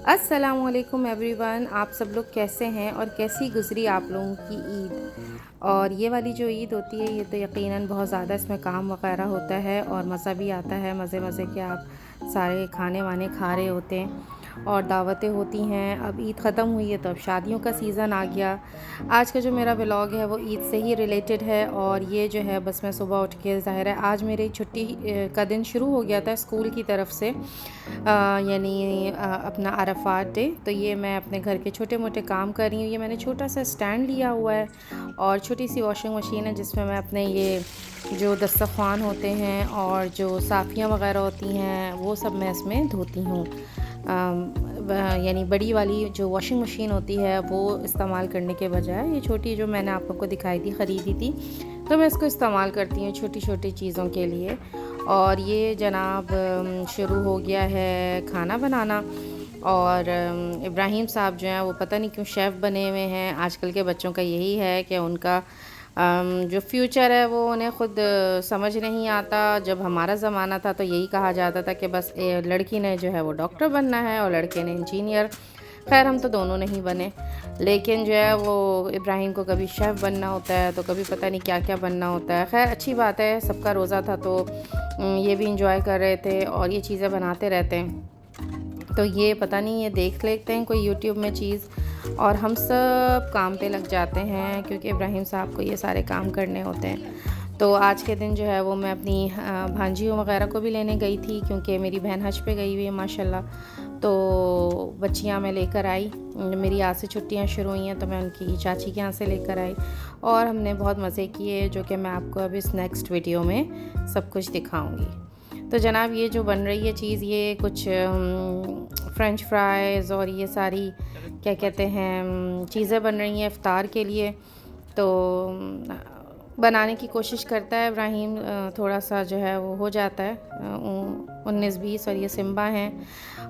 अस्सलामुअलैकुम एवरीवन, आप सब लोग कैसे हैं और कैसी गुज़री आप लोगों की ईद। और ये वाली जो ईद होती है ये तो यकीनन बहुत ज़्यादा इसमें काम वगैरह होता है और मज़ा भी आता है। मज़े मज़े के आप सारे खाने वाने खा रहे होते हैं और दावतें होती हैं। अब ईद ख़त्म हुई है तो अब शादियों का सीज़न आ गया। आज का जो मेरा व्लॉग है वो ईद से ही रिलेटेड है और ये जो है बस मैं सुबह उठ के ज़ाहिर है आज मेरी छुट्टी का दिन शुरू हो गया था स्कूल की तरफ से, यानी अपना अरफात डे। तो ये मैं अपने घर के छोटे मोटे काम कर रही हूँ। ये मैंने छोटा सा स्टैंड लिया हुआ है और छोटी सी वॉशिंग मशीन है जिसमें मैं अपने ये जो दस्तरख़्वान होते हैं और जो साफ़ियाँ वग़ैरह होती हैं वो सब मैं इसमें धोती हूँ। यानी बड़ी वाली जो वॉशिंग मशीन होती है वो इस्तेमाल करने के बजाय ये छोटी जो मैंने आप लोग को दिखाई थी ख़रीदी थी, तो मैं इसको इस्तेमाल करती हूँ छोटी छोटी चीज़ों के लिए। और ये जनाब शुरू हो गया है खाना बनाना। और इब्राहिम साहब जो हैं वो पता नहीं क्यों शेफ़ बने हुए हैं। आजकल के बच्चों का यही है कि उनका जो फ्यूचर है वो उन्हें ख़ुद समझ नहीं आता। जब हमारा ज़माना था तो यही कहा जाता था कि बस लड़की ने जो है वो डॉक्टर बनना है और लड़के ने इंजीनियर। खैर हम तो दोनों नहीं बने, लेकिन जो है वो इब्राहिम को कभी शेफ़ बनना होता है तो कभी पता नहीं क्या क्या बनना होता है। खैर अच्छी बात है, सबका रोज़ा था तो ये भी इंजॉय कर रहे थे और ये चीज़ें बनाते रहते हैं। तो ये पता नहीं ये देख लेते हैं कोई यूट्यूब में चीज़ और हम सब काम पे लग जाते हैं क्योंकि इब्राहिम साहब को ये सारे काम करने होते हैं। तो आज के दिन जो है वो मैं अपनी भांजियों वगैरह को भी लेने गई थी क्योंकि मेरी बहन हज पे गई हुई है माशाल्लाह। तो बच्चियाँ मैं लेकर आई। मेरी आज से छुट्टियाँ शुरू हुई हैं तो मैं उनकी चाची के यहाँ से लेकर आई और हमने बहुत मज़े किए, जो कि मैं आपको अभी इस नेक्स्ट वीडियो में सब कुछ दिखाऊंगी। तो जनाब ये जो बन रही है चीज़, ये कुछ फ्रेंच फ्राइज़ और ये सारी क्या कहते हैं चीज़ें बन रही हैं इफ़्तार के लिए। तो बनाने की कोशिश करता है इब्राहिम, थोड़ा सा जो है वो हो जाता है 19-20। और ये सिम्बा हैं।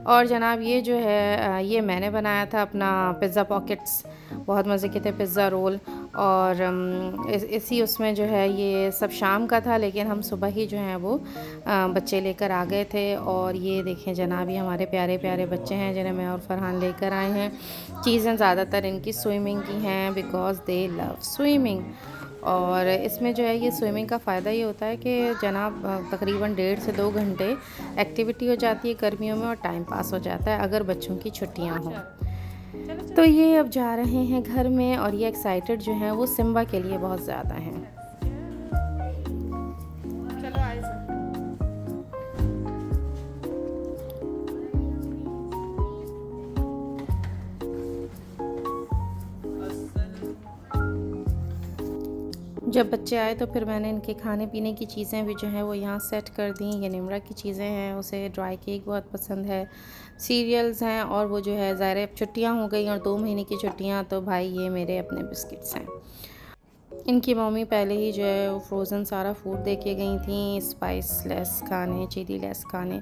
और जनाब ये जो है ये मैंने बनाया था अपना पिज़्ज़ा पॉकेट्स, बहुत मज़े के थे पिज़्ज़ा रोल। और इसी उसमें जो है ये सब शाम का था, लेकिन हम सुबह ही जो है वो बच्चे लेकर आ गए थे। और ये देखें जनाब ये हमारे प्यारे प्यारे बच्चे हैं जिन्हें मैं और फरहान लेकर आए हैं। चीज़ें ज़्यादातर इनकी स्विमिंग की हैं बिकॉज़ दे लव स्विमिंग। और इसमें जो है ये स्विमिंग का फ़ायदा ये होता है कि जनाब तकरीबन 1.5 से 2 घंटे एक्टिविटी हो जाती है गर्मियों में और टाइम पास हो जाता है अगर बच्चों की छुट्टियां हों। तो ये अब जा रहे हैं घर में और ये एक्साइटेड जो हैं वो सिम्बा के लिए बहुत ज़्यादा हैं। जब बच्चे आए तो फिर मैंने इनके खाने पीने की चीज़ें भी जो हैं वो यहाँ सेट कर दी। ये निमरा की चीज़ें हैं, उसे ड्राई केक बहुत पसंद है, सीरियल्स हैं और वो जो है ज़ाहिर है छुट्टियाँ हो गई और 2 महीने की छुट्टियाँ, तो भाई ये मेरे अपने बिस्किट्स हैं। इनकी मम्मी पहले ही जो है वो फ्रोज़न सारा फूड दे के गई थी, स्पाइस लेस खाने, चिली लेस खाने।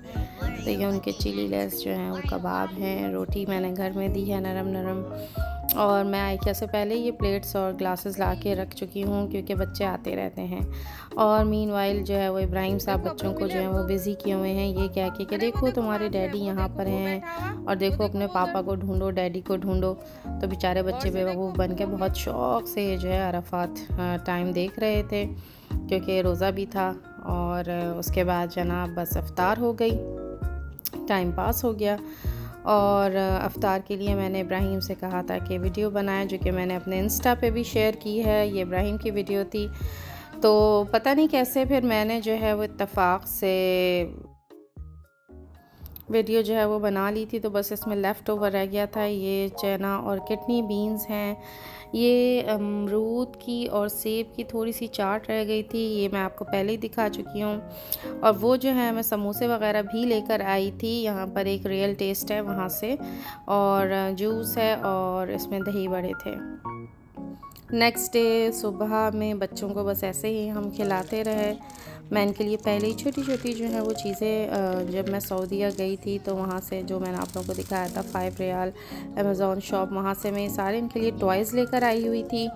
तो ये उनके चिली लेस जो हैं वो कबाब हैं। रोटी मैंने घर में दी है नरम नरम। और मैं आइकिया से पहले ये प्लेट्स और ग्लासेस ला के रख चुकी हूँ क्योंकि बच्चे आते रहते हैं। और मीनवाइल जो है वो इब्राहिम साहब बच्चों को जो है वो बिज़ी किए हुए हैं ये कह के कि देखो तुम्हारे डैडी यहाँ पर हैं और देखो अपने पापा को ढूंढो, डैडी को ढूंढो। तो बेचारे बच्चे बेवकूफ़ बन के बहुत शौक़ से जो है अरफात टाइम देख रहे थे क्योंकि रोज़ा भी था। और उसके बाद जनाब बस इफ्तार हो गई, टाइम पास हो गया। और अफ्तार के लिए मैंने इब्राहिम से कहा था कि वीडियो बनाए, जो कि मैंने अपने इंस्टा पे भी शेयर की है। ये इब्राहिम की वीडियो थी। तो पता नहीं कैसे फिर मैंने जो है वो इत्तेफाक से वीडियो जो है वो बना ली थी, तो बस इसमें लेफ़्ट ओवर रह गया था। ये चना और किडनी बीन्स हैं। ये अमरूद की और सेब की थोड़ी सी चाट रह गई थी, ये मैं आपको पहले ही दिखा चुकी हूँ। और वो जो है मैं समोसे वगैरह भी लेकर आई थी, यहाँ पर एक रियल टेस्ट है वहाँ से, और जूस है और इसमें दही बड़े थे। नेक्स्ट डे सुबह में बच्चों को बस ऐसे ही हम खिलाते रहे। मैं इनके लिए पहले ही छोटी छोटी जो है वो चीज़ें, जब मैं सऊदीया गई थी तो वहाँ से जो मैंने आप लोगों को दिखाया था 5 रियाल अमेज़ॉन शॉप, वहाँ से मैं सारे इनके लिए टॉयज़ लेकर आई हुई थी।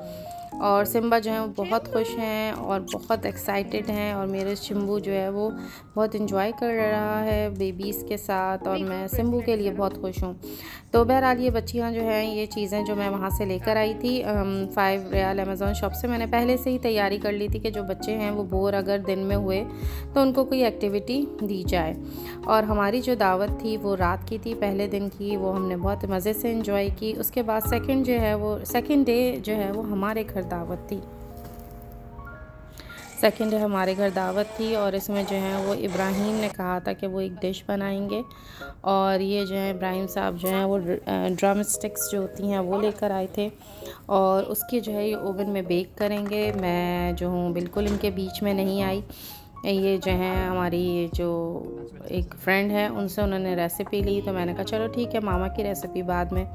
और सिम्बा जो है वो बहुत खुश हैं और बहुत एक्साइटेड हैं, और मेरे शिम्बू जो है वो बहुत इंजॉय कर रहा है बेबीज़ के साथ, और मैं सिम्बू के लिए बहुत खुश हूँ। तो बहरहाल ये बच्चियाँ जो हैं, ये चीज़ें जो मैं वहाँ से लेकर आई थी 5 रियाल अमेज़ॉन शॉप से, मैंने पहले से ही तैयारी कर ली थी कि जो बच्चे हैं वो बोर अगर दिन में हुए तो उनको कोई एक्टिविटी दी जाए। और हमारी जो दावत थी वो रात की थी, पहले दिन की, वो हमने बहुत मज़े से एंजॉय की। उसके बाद सेकंड डे जो है वो हमारे घर दावत थी। सेकंड डे हमारे घर दावत थी, और इसमें जो है वो इब्राहीम ने कहा था कि वो एक डिश बनाएंगे, और ये जो है इब्राहीम साहब जो हैं वो ड्रम स्टिक्स जो होती हैं वो लेकर आए थे, और उसके जो है ये ओवन में बेक करेंगे। मैं जो हूँ बिल्कुल इनके बीच में नहीं आई। ये जो है हमारी जो एक फ्रेंड है, उनसे उन्होंने रेसिपी ली, तो मैंने कहा चलो ठीक है, मामा की रेसिपी बाद में।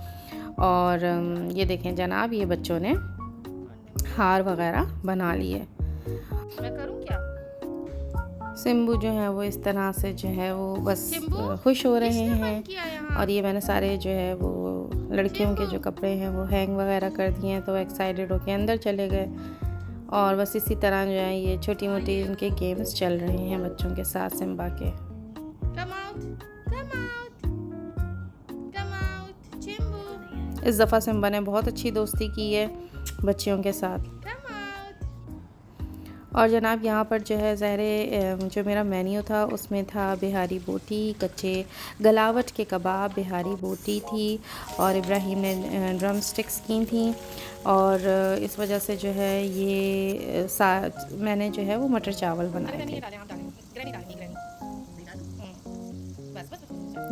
और ये देखें जनाब, ये बच्चों ने हार वगैरह बना लिए। मैं करूं क्या? सिम्बू जो है वो इस तरह से जो है वो बस खुश हो रहे हैं। और ये मैंने सारे जो है वो लड़कियों के जो कपड़े हैं वो हैंग वगैरह कर दिए हैं, तो एक्साइटेड होके अंदर चले गए। और बस इसी तरह जो है ये छोटी मोटी इनके गेम्स चल रहे हैं बच्चों के साथ सिम्बा के। इस दफ़ा सिम्बा ने बहुत अच्छी दोस्ती की है बच्चियों के साथ। और जनाब यहाँ पर जो है ज़हरे जो मेरा मेन्यू था उसमें था बिहारी बोटी, कच्चे गलावट के कबाब, बिहारी बोटी थी, और इब्राहीम ने ड्रम स्टिक्स की थी। और इस वजह से जो है ये मैंने जो है वो मटर चावल बनाए थे।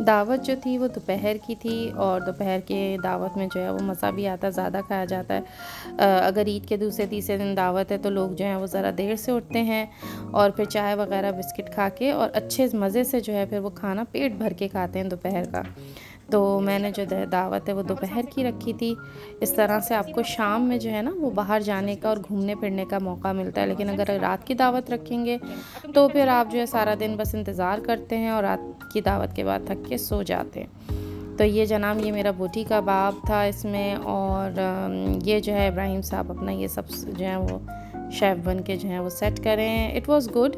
दावत जो थी वो दोपहर की थी, और दोपहर के दावत में जो है वो मज़ा भी आता है, ज़्यादा खाया जाता है। अगर ईद के दूसरे तीसरे दिन दावत है तो लोग जो हैं वो ज़रा देर से उठते हैं, और फिर चाय वगैरह बिस्किट खा के और अच्छे मज़े से जो है फिर वो खाना पेट भर के खाते हैं दोपहर का। तो मैंने जो दावत है वो दोपहर की रखी थी। इस तरह से आपको शाम में जो है ना वो बाहर जाने का और घूमने फिरने का मौका मिलता है। लेकिन अगर रात की दावत रखेंगे तो फिर आप जो है सारा दिन बस इंतज़ार करते हैं, और रात की दावत के बाद थक के सो जाते हैं। तो ये जनाब, ये मेरा बोटी कबाब था इसमें, और ये जो है इब्राहीम साहब अपना ये सब जो है वो शेफ़ बन के जो है वो सेट करें। इट वाज़ गुड,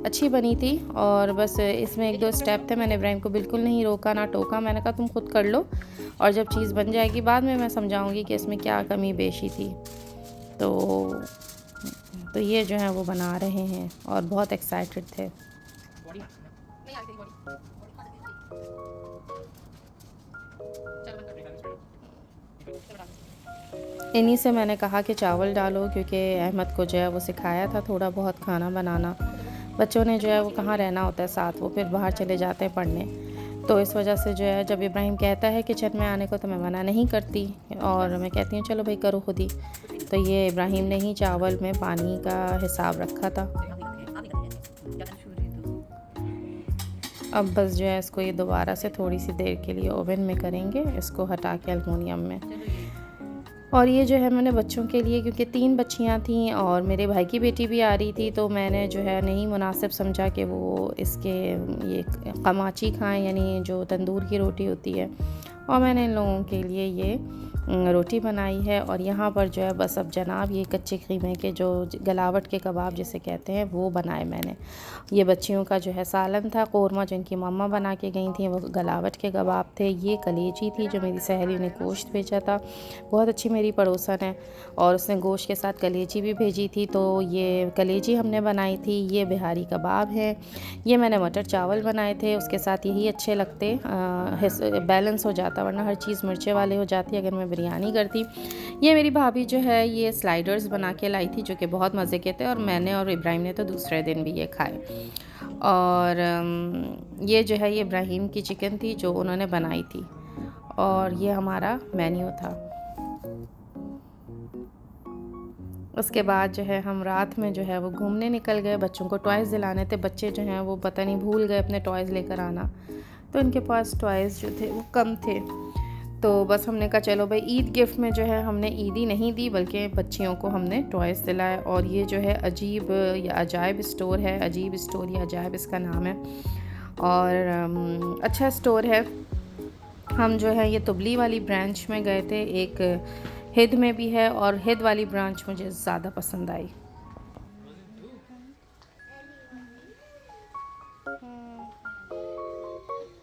अच्छी बनी थी। और बस इसमें एक दो स्टेप थे, मैंने इब्राहिम को बिल्कुल नहीं रोका ना टोका, मैंने कहा तुम खुद कर लो, और जब चीज़ बन जाएगी बाद में मैं समझाऊंगी कि इसमें क्या कमी बेशी थी। तो ये जो है वो बना रहे हैं और बहुत एक्साइटेड थे। इन्हीं से मैंने कहा कि चावल डालो, क्योंकि अहमद को जो है वो सिखाया था थोड़ा बहुत खाना बनाना। बच्चों ने जो है वो कहाँ रहना होता है साथ, वो फिर बाहर चले जाते हैं पढ़ने। तो इस वजह से जो है जब इब्राहिम कहता है किचन में आने को तो मैं मना नहीं करती, और मैं कहती हूँ चलो भाई करो खुद ही। तो ये इब्राहिम ने ही चावल में पानी का हिसाब रखा था। अब बस जो है इसको ये दोबारा से थोड़ी सी देर के लिए ओवन में करेंगे, इसको हटा के एलुमिनियम में। और ये जो है मैंने बच्चों के लिए, क्योंकि 3 बच्चियाँ थीं और मेरे भाई की बेटी भी आ रही थी, तो मैंने जो है नहीं मुनासिब समझा कि वो इसके ये कमाची खाएं, यानी जो तंदूर की रोटी होती है, और मैंने इन लोगों के लिए ये रोटी बनाई है। और यहाँ पर जो है बस अब जनाब ये कच्चे कीमे के जो गलावट के कबाब जिसे कहते हैं वो बनाए मैंने। ये बच्चियों का जो है सालन था, कौरमा जो इनकी मम्मा बना के गई थी, वो गलावट के कबाब थे। ये कलेजी थी जो मेरी सहेली ने गोश्त भेजा था, बहुत अच्छी मेरी पड़ोसन है, और उसने गोश्त के साथ कलेजी भी भेजी थी, तो ये कलेजी हमने बनाई थी। ये बिहारी कबाब है। ये मैंने मटर चावल बनाए थे, उसके साथ यही अच्छे लगते, बैलेंस हो जाता, वरना हर चीज़ मिर्चे वाले हो जाती अगर मैं बिरयानी करती। ये मेरी भाभी जो है ये स्लाइडर्स बना के लाई थी, जो कि बहुत मज़े के थे, और मैंने और इब्राहिम ने तो दूसरे दिन भी ये खाए। और ये जो है ये इब्राहिम की चिकन थी जो उन्होंने बनाई थी, और ये हमारा मेन्यू था। उसके बाद जो है हम रात में जो है वो घूमने निकल गए, बच्चों को टॉयज़ दिलाने थे। बच्चे जो हैं वो पता नहीं भूल गए अपने टॉयज़ लेकर आना, तो इनके पास टॉयज़ जो थे वो कम थे। तो बस हमने कहा चलो भाई ईद गिफ्ट में जो है हमने ईदी नहीं दी, बल्कि बच्चियों को हमने टॉयज़ दिलाए। और ये जो है अजीब या अजायब स्टोर है, अजीब स्टोर या अजायब इसका नाम है, और अच्छा स्टोर है। हम जो है ये तुबली वाली ब्रांच में गए थे, एक हिद में भी है और हिद वाली ब्रांच मुझे ज़्यादा पसंद आई।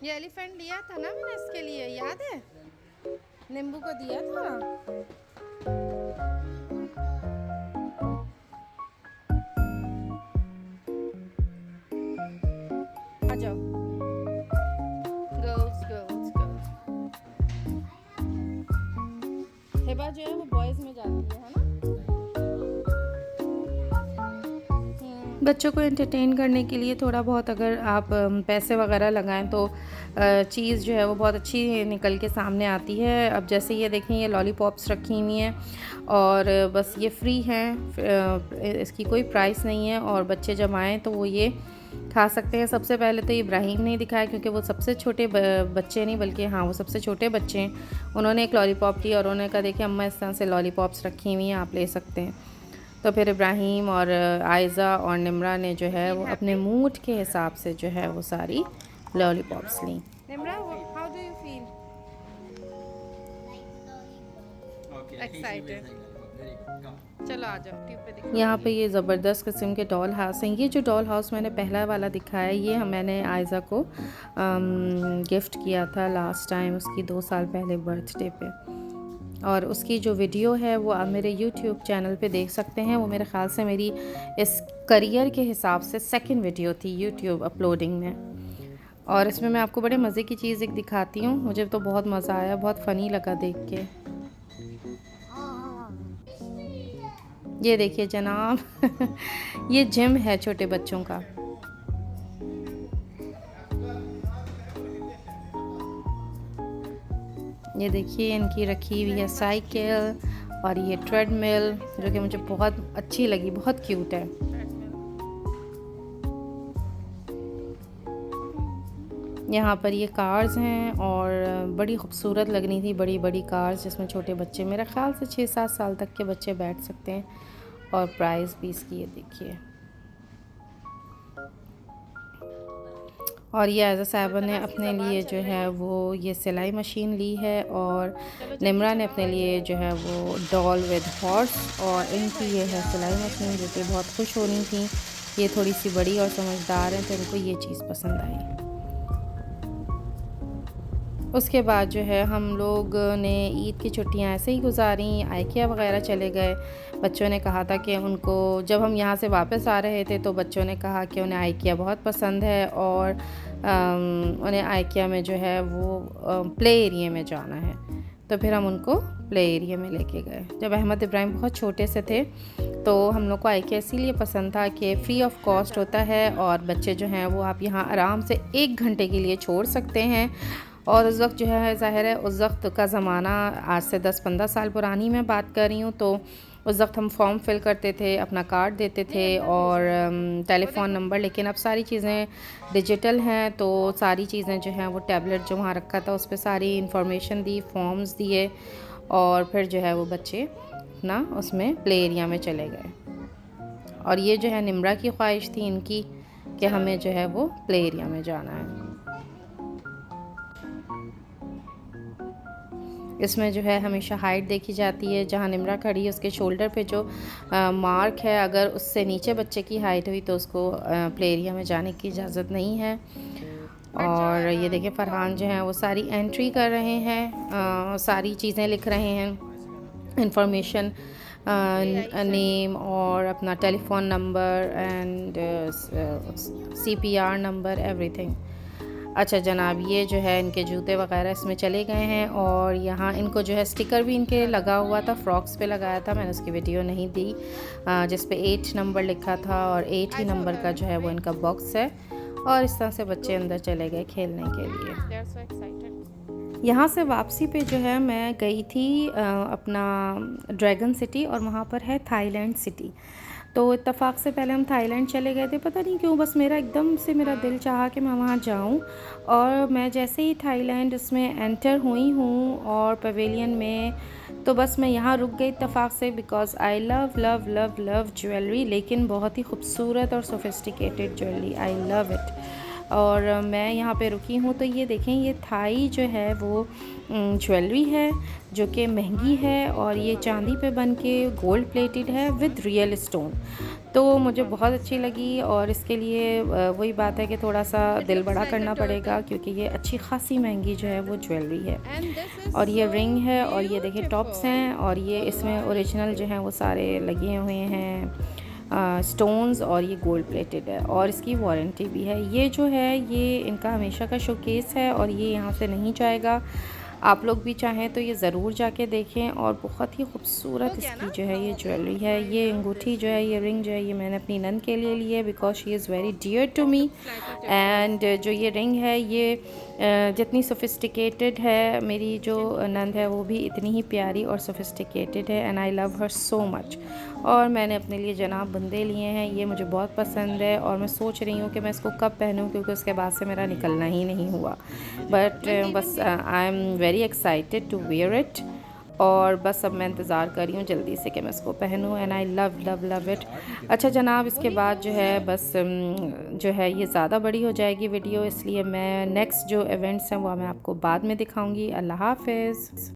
ये एलिफेंट लिया था ना मैंने इसके लिए, याद है? नींबू को दिया था। आ जाओ गर्ल्स गर्ल्स गर्ल्स। हिबा जो है वो बॉयज़ में जाती है ना। बच्चों को एंटरटेन करने के लिए थोड़ा बहुत अगर आप पैसे वगैरह लगाएं तो चीज़ जो है वो बहुत अच्छी निकल के सामने आती है। अब जैसे ये देखें, ये लॉलीपॉप्स रखी हुई हैं और बस ये फ्री हैं, इसकी कोई प्राइस नहीं है और बच्चे जब आएँ तो वो ये खा सकते हैं। सबसे पहले तो इब्राहिम ने दिखाया क्योंकि वो सबसे छोटे बच्चे नहीं बल्कि हाँ वो सबसे छोटे बच्चे हैं। उन्होंने एक लॉलीपॉप ली और उन्होंने कहा देखिए अम्मा इस तरह से लॉलीपॉप्स रखी हुई हैं, आप ले सकते हैं। तो फिर इब्राहिम और आयज़ा और निम्रा ने जो है वो अपने मूड के हिसाब से जो है वो सारी लॉलीपॉप्स ली। Nimra, how do you feel? Excited. चलो आ जाओ ट्यूब पे दिखाओ। यहाँ पे ये ज़बरदस्त किस्म के डॉल हाउस हैं। ये जो डॉल हाउस मैंने पहला वाला दिखाया ये मैंने आयज़ा को गिफ्ट किया था लास्ट टाइम, उसकी 2 साल पहले बर्थडे पे। और उसकी जो वीडियो है वो आप मेरे यूट्यूब चैनल पे देख सकते हैं। वो मेरे ख़्याल से मेरी इस करियर के हिसाब से सेकंड वीडियो थी यूट्यूब अपलोडिंग में। और इसमें मैं आपको बड़े मज़े की चीज़ एक दिखाती हूँ। मुझे तो बहुत मज़ा आया, बहुत फ़नी लगा देख के। ये देखिए जनाब ये जिम है छोटे बच्चों का। ये देखिए इनकी रखी हुई है साइकिल और ये ट्रेडमिल जो कि मुझे बहुत अच्छी लगी, बहुत क्यूट है। यहाँ पर ये कार्स हैं और बड़ी खूबसूरत लग रही थी, बड़ी बड़ी कार्स जिसमें छोटे बच्चे, मेरा ख़्याल से 6-7 साल तक के बच्चे बैठ सकते हैं। और प्राइस भी इसकी ये देखिए। और ये आयज़ा साहिबा ने अपने लिए जो है वो ये सिलाई मशीन ली है और निम्रा ने अपने लिए जो है वो डॉल विद हॉर्स, और इनकी ये है सिलाई मशीन जो कि बहुत खुश हो रही थी। ये थोड़ी सी बड़ी और समझदार हैं तो इनको ये चीज़ पसंद आई। उसके बाद जो है हम लोग ने ईद की छुट्टियां ऐसे ही गुजारी, आइकिया वगैरह चले गए। बच्चों ने कहा था कि उनको, जब हम यहाँ से वापस आ रहे थे तो बच्चों ने कहा कि उन्हें आइकिया बहुत पसंद है और उन्हें आइकिया में जो है वो प्ले एरिया में जाना है। तो फिर हम उनको प्ले एरिया में लेके गए। जब अहमद इब्राहिम बहुत छोटे से थे तो हम लोग को आइकिया इसीलिए पसंद था कि फ़्री ऑफ कॉस्ट होता है और बच्चे जो हैं वो आप यहाँ आराम से 1 घंटे के लिए छोड़ सकते हैं। और उस वक्त जो है ज़ाहिर है उस वक्त का ज़माना, आज से 10-15 साल पुरानी मैं बात कर रही हूँ, तो उस वक्त हम फॉर्म फिल करते थे, अपना कार्ड देते थे और टेलीफ़ोन नंबर। लेकिन अब सारी चीज़ें डिजिटल हैं तो सारी चीज़ें जो हैं वो टैबलेट जो वहाँ रखा था उस पर सारी इंफॉर्मेशन दी, फॉर्म्स दिए और फिर जो है वो बच्चे अपना उसमें प्ले एरिया में चले गए। और ये जो है निम्रा की ख्वाहिश थी इनकी कि हमें जो है वो प्ले एरिया में जाना है। इसमें जो है हमेशा हाइट देखी जाती है। जहाँ निम्रा खड़ी है उसके शोल्डर पे जो मार्क है, अगर उससे नीचे बच्चे की हाइट हुई तो उसको प्ले एरिया में जाने की इजाज़त नहीं है। और ये देखिए फरहान जो है वो सारी एंट्री कर रहे हैं, सारी चीज़ें लिख रहे हैं, इंफॉर्मेशन, नेम और अपना telephone number and CPR number, everything. अच्छा जनाब, ये जो है इनके जूते वगैरह इसमें चले गए हैं और यहाँ इनको जो है स्टिकर भी इनके लगा हुआ था, फ्रॉक्स पे लगाया था, मैंने उसकी वीडियो नहीं दी, जिस पे 8 नंबर लिखा था और 8 ही नंबर का जो है वो इनका बॉक्स है। और इस तरह से बच्चे अंदर चले गए खेलने के लिए। यहाँ से वापसी पे जो है मैं गई थी अपना ड्रैगन सिटी और वहाँ पर है थाईलैंड सिटी। तो इत्तेफाक से पहले हम थाईलैंड चले गए थे, पता नहीं क्यों बस मेरा दिल चाहा कि मैं वहाँ जाऊँ। और मैं जैसे ही थाईलैंड उसमें एंटर हुई हूँ और पवेलियन में, तो बस मैं यहाँ रुक गई इत्तेफाक से, because I love love love love jewellery, लेकिन बहुत ही खूबसूरत और sophisticated jewellery, I love it. और मैं यहाँ पे रुकी हूँ तो ये देखें, ये थाई जो है वो ज्वेलरी है जो कि महंगी है और ये चांदी पे बन के गोल्ड प्लेटेड है विद रियल स्टोन। तो मुझे बहुत अच्छी लगी और इसके लिए वही बात है कि थोड़ा सा दिल बड़ा करना पड़ेगा क्योंकि ये अच्छी खासी महंगी जो है वो ज्वेलरी है। और ये रिंग है और ये देखिए टॉप्स हैं और ये इसमें ओरिजिनल जो हैं वो सारे लगे हुए हैं स्टोन्स और ये गोल्ड प्लेटेड है और इसकी वारंटी भी है। ये जो है ये इनका हमेशा का शोकेस है और ये यहाँ से नहीं जाएगा। आप लोग भी चाहें तो ये ज़रूर जाके देखें और बहुत ही खूबसूरत इसकी जो है ये ज्वेलरी है। ये अंगूठी जो है ये रिंग जो है ये मैंने अपनी नंद के लिए ली है because she is very dear to me. And जो ये रिंग है ये जितनी सोफिस्टिकेटेड है मेरी जो नंद है वो भी इतनी ही प्यारी और सोफिस्टिकेटेड है and I love her so much. और मैंने अपने लिए जनाब बंदे लिए हैं, ये मुझे बहुत पसंद है और मैं सोच रही हूँ कि मैं इसको कब पहनूँ क्योंकि उसके बाद से मेरा निकलना ही नहीं हुआ। बट बस I am very excited to wear it और बस अब मैं इंतज़ार कर रही हूँ जल्दी से कि मैं इसको पहनूँ and I love love love it. अच्छा जनाब, इसके बाद जो है बस जो है ये ज़्यादा बड़ी हो जाएगी वीडियो, इसलिए मैं नेक्स्ट जो इवेंट्स हैं वो मैं आपको बाद में दिखाऊंगी। अल्लाह हाफ़िज़।